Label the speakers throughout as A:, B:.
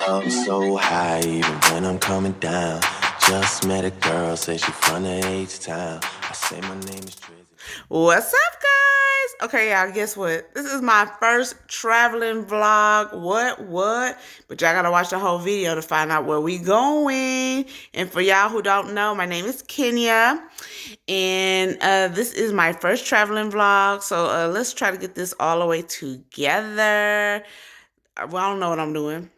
A: I'm so high even when I'm coming down. Just met a girl, say she from the H-Town. I say my name is Drizzy.
B: What's up, guys? Okay, y'all, guess what? This is my first traveling vlog. What? But y'all gotta watch the whole video to find out where we going. And for y'all who don't know, my name is Kenya. And this is my first traveling vlog. So let's try to get this all the way together. Well, I don't know what I'm doing.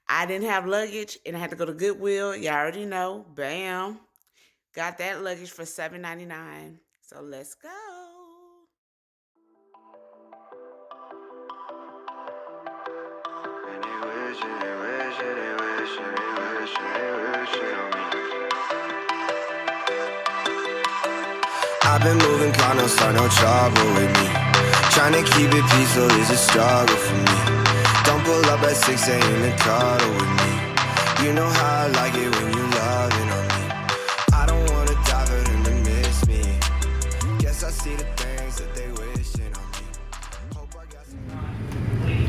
B: I didn't have luggage and I had to go to Goodwill. Y'all already know. Bam. Got that luggage for $7.99. So let's go.
A: I've been moving, kind of start no trouble with me. Trying to keep it peaceful is a struggle for me. Don't pull up at 6 a.m. and cuddle with me. You know how I like it when you loving on me. I don't wanna die for them to miss me. Guess I see the things that they wishing on me. Hope I got some...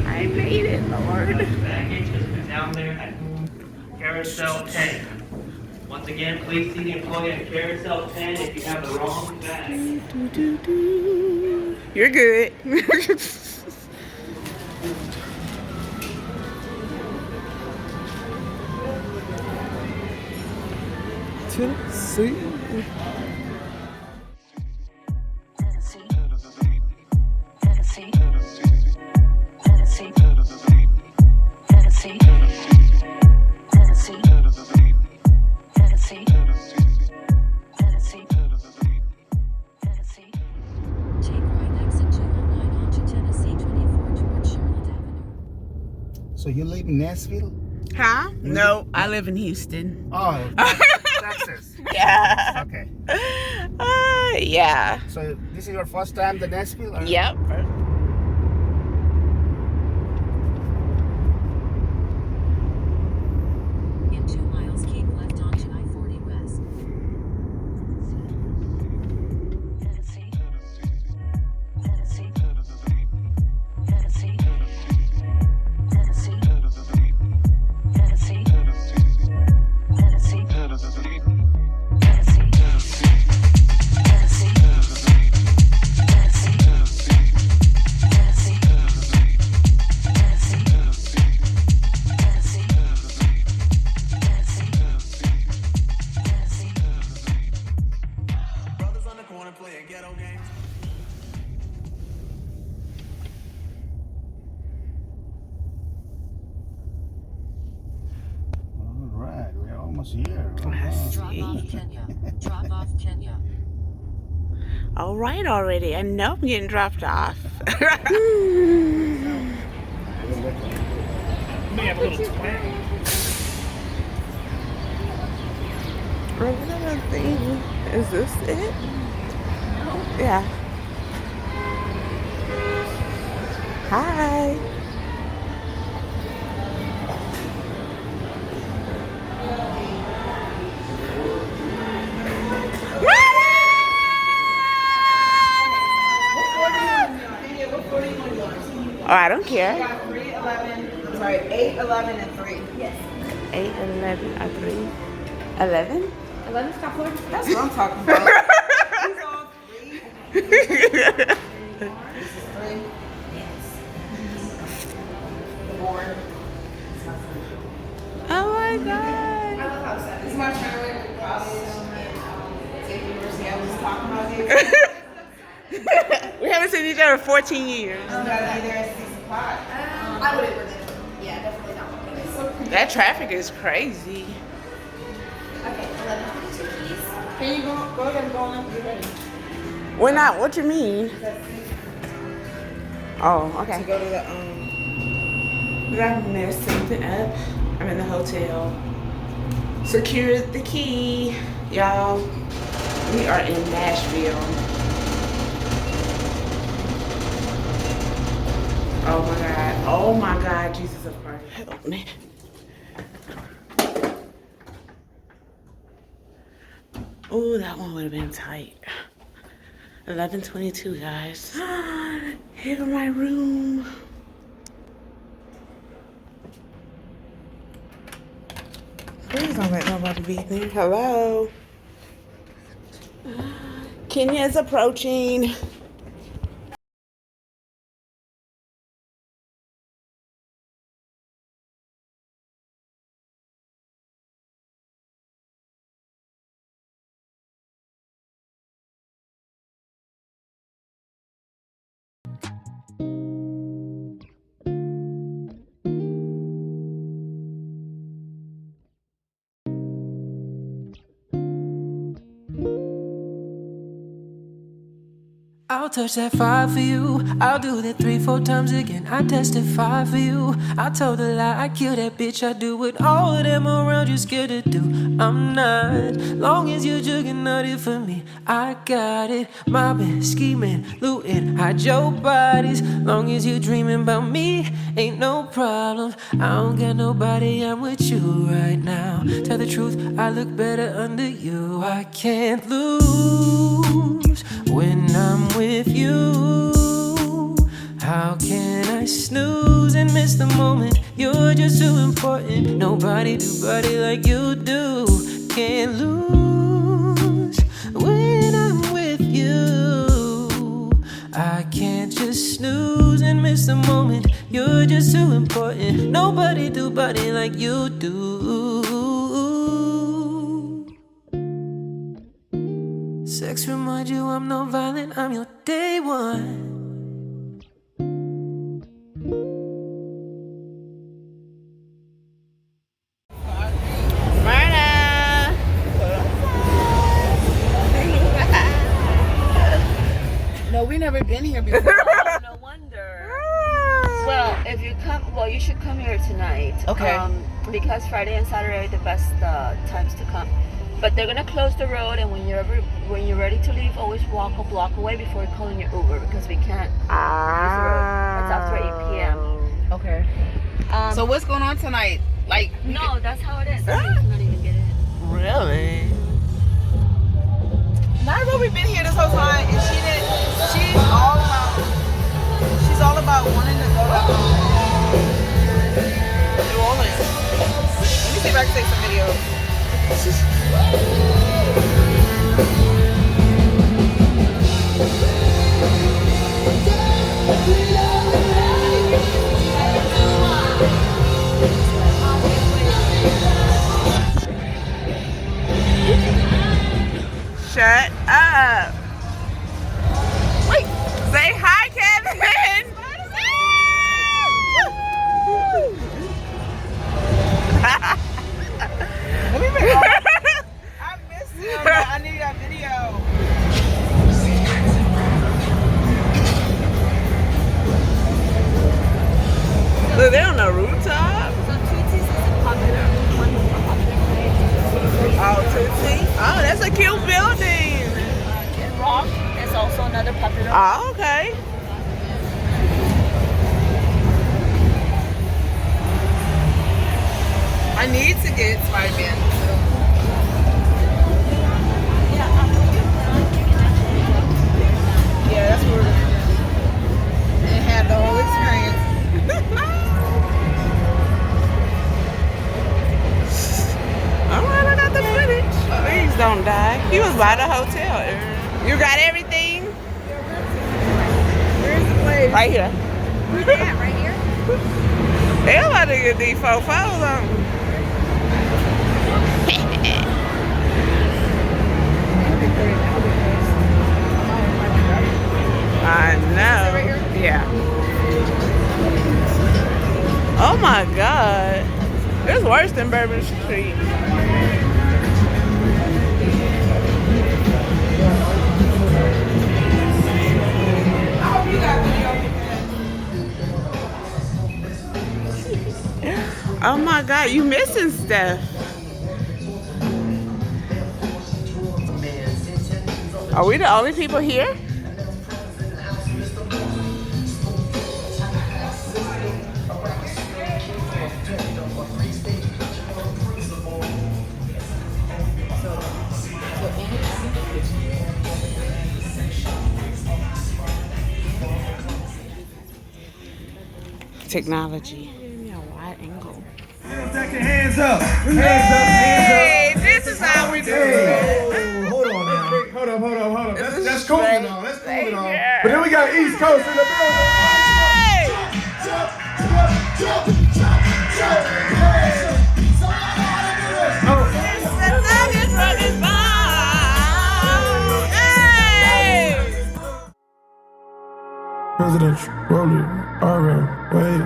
B: I made it, Lord.
C: Baggage has been down there at carousel 10. Once again, please see the employee at carousel 10 if you have the wrong bag.
B: You're good. Tennessee.
D: So you live in Nashville?
B: Huh? No, I live in Houston.
D: Oh, Texas.
B: Yeah.
D: Okay.
B: Yeah.
D: So this is your first time to Nashville? Or?
B: Yep.
E: In 2 miles, keep left onto I-40 West. Tennessee. Tennessee. Tennessee. Tennessee. Tennessee. Tennessee.
A: Brothers on the corner playing ghetto games.
D: All right, we're almost here.
E: Drop off Kenya. Drop off Kenya.
B: All right already. I know I'm getting dropped off.
C: May have a little twang.
B: Another thing. Is this it? Yeah. Hi. Oh, I don't care.
F: 3, 11, sorry, 8, 11, and 3. Yes.
B: 8, 11, or 3. 11?
F: 11 Scott Ford? That's what I'm talking about. These all 3. This is 3. Yes. The board.
B: Oh my God.
F: I love how sad. This is my friend with college and State University. I was talking about it.
B: We haven't seen each other in 14 years.
F: I'm gotta be there at 6 o'clock. I wouldn't work there. Yeah, definitely not.
B: That traffic is crazy.
F: Okay, 11:22 keys. Can you go ahead and go on? Get ready.
B: We're not. What you mean? Oh, okay.
F: To go to the
B: I'm there something up. I'm in the hotel. Secured the key. Y'all, we are in Nashville. Oh my God. Oh my God. Jesus of Christ. Help me. Oh, that one would have been tight. 11:22, guys. Here in my room. Please don't let nobody be there. Hello. Kenya is approaching.
G: I'll touch that 5 for you. I'll do that 3-4 times again. I testify for you. I told a lie, I kill that bitch. I do what all of them around you scared to do. I'm not. Long as you're jugging it for me, I got it. Mobbing, scheming, looting, hide your bodies. Long as you're dreaming about me, ain't no problem. I don't got nobody, I'm with you right now. Tell the truth, I look better under you. I can't lose when I'm with you. How can I snooze and miss the moment? You're just too important. Nobody do body like you do. Can't lose when I'm with you. I can't just snooze and miss the moment. You're just too important. Nobody do body like you do. Sex remind you I'm not violent, I'm your day one.
B: No, we never been here before.
F: Oh, no wonder. Well, if you come, well, you should come here tonight.
B: Okay.
F: Because Friday and Saturday are the best times to come. But they're gonna close the road, and when you're ready to leave, always walk a block away before calling your Uber because we can't use the road. It's after 8 p.m.
B: Okay. So what's going on tonight? Like,
F: No, that's how it is. You cannot even get in.
B: really? Naira, we've been here this whole time, and she's all about wanting to go to New Orleans. Let me see if I can take some videos. Shut up. Wait, say hi, Kevin. I missed him, but I need that video. Look, they're on the rooftop.
F: So Tootsie's is a popular place.
B: Oh, Tootsie. Oh, that's a cute building.
F: Kid Rock is also another popular.
B: Oh, okay. I need to get Spider-Man. Yeah, that's what we're gonna do. And have the whole experience. Alright, I got the footage. Please don't die. He was by the hotel. You got everything?
F: Where's the place?
B: Right here.
F: Where's that? Right here?
B: They about to get these fofos on. I know. Yeah. Oh my God. It's worse than Bourbon Street. Oh my God, you missing stuff. Are we the only people here? Technology. Give me a wide angle.
H: your hands up.
B: Hey, this is how we do it.
H: Hold on now. Hold up. That's cool and all. That's cool and all.
B: Yeah.
H: But then we got East Coast in the building.
B: Hey!
H: Presidential, rolling, RM, wait.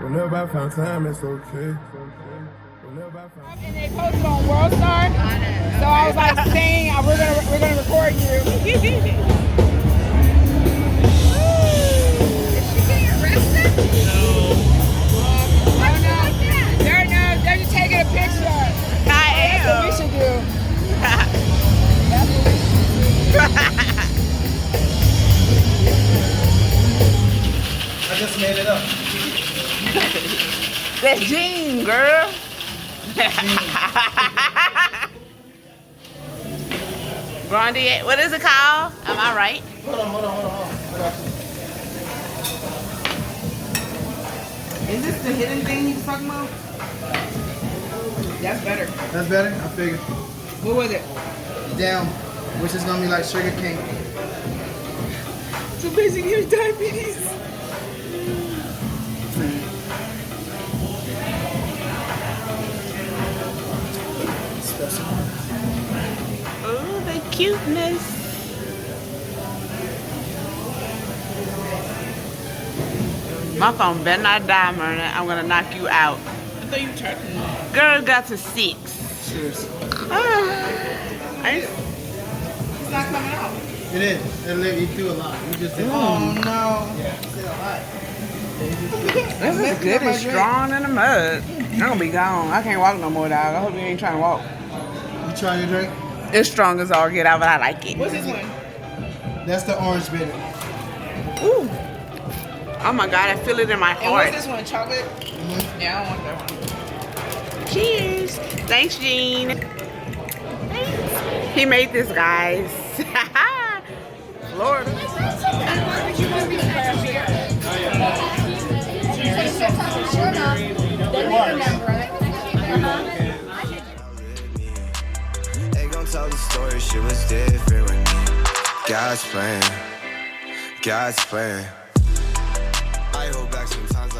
H: Whenever I find time, it's okay. Whenever I find
I: And they posted on World Star, so I was like saying, we're gonna record you. Is she getting arrested? No. They're just taking a picture. That's what we should do. That's what we should do.
H: I just made it up.
B: That Jean, girl. Grande, what is it called? Am I right?
H: Hold on.
B: Is this the hidden thing you was talking about?
I: That's better.
H: That's better? I figured.
I: What was it?
H: Down, which is gonna be like sugar cane.
I: So basically, your diabetes.
B: Oh, the cuteness. My phone better not die, Myrna. I'm gonna knock you out.
I: I thought you were charging me.
B: Girl got to 6.
H: Cheers.
B: It's
I: not coming out.
H: It is. It'll let you do a lot. You just did.
I: Oh no.
H: Yeah. You did a lot.
B: This is good and strong in the mud. I'm gonna be gone. I can't walk no more, dog. I hope you ain't trying to walk.
H: You try your drink?
B: It's strong as all get out, but I like it.
I: What's this one?
H: That's the orange bitter.
B: Ooh. Oh my God, I feel it in my
I: And
B: heart.
I: what's this one? Chocolate? Mm-hmm. Yeah, I don't want that one.
B: Cheers. Thanks, Gene. Thanks. He made this, guys. Florida.
A: They gon' tell the story, shit was different with me. God's plan. I hold back sometimes.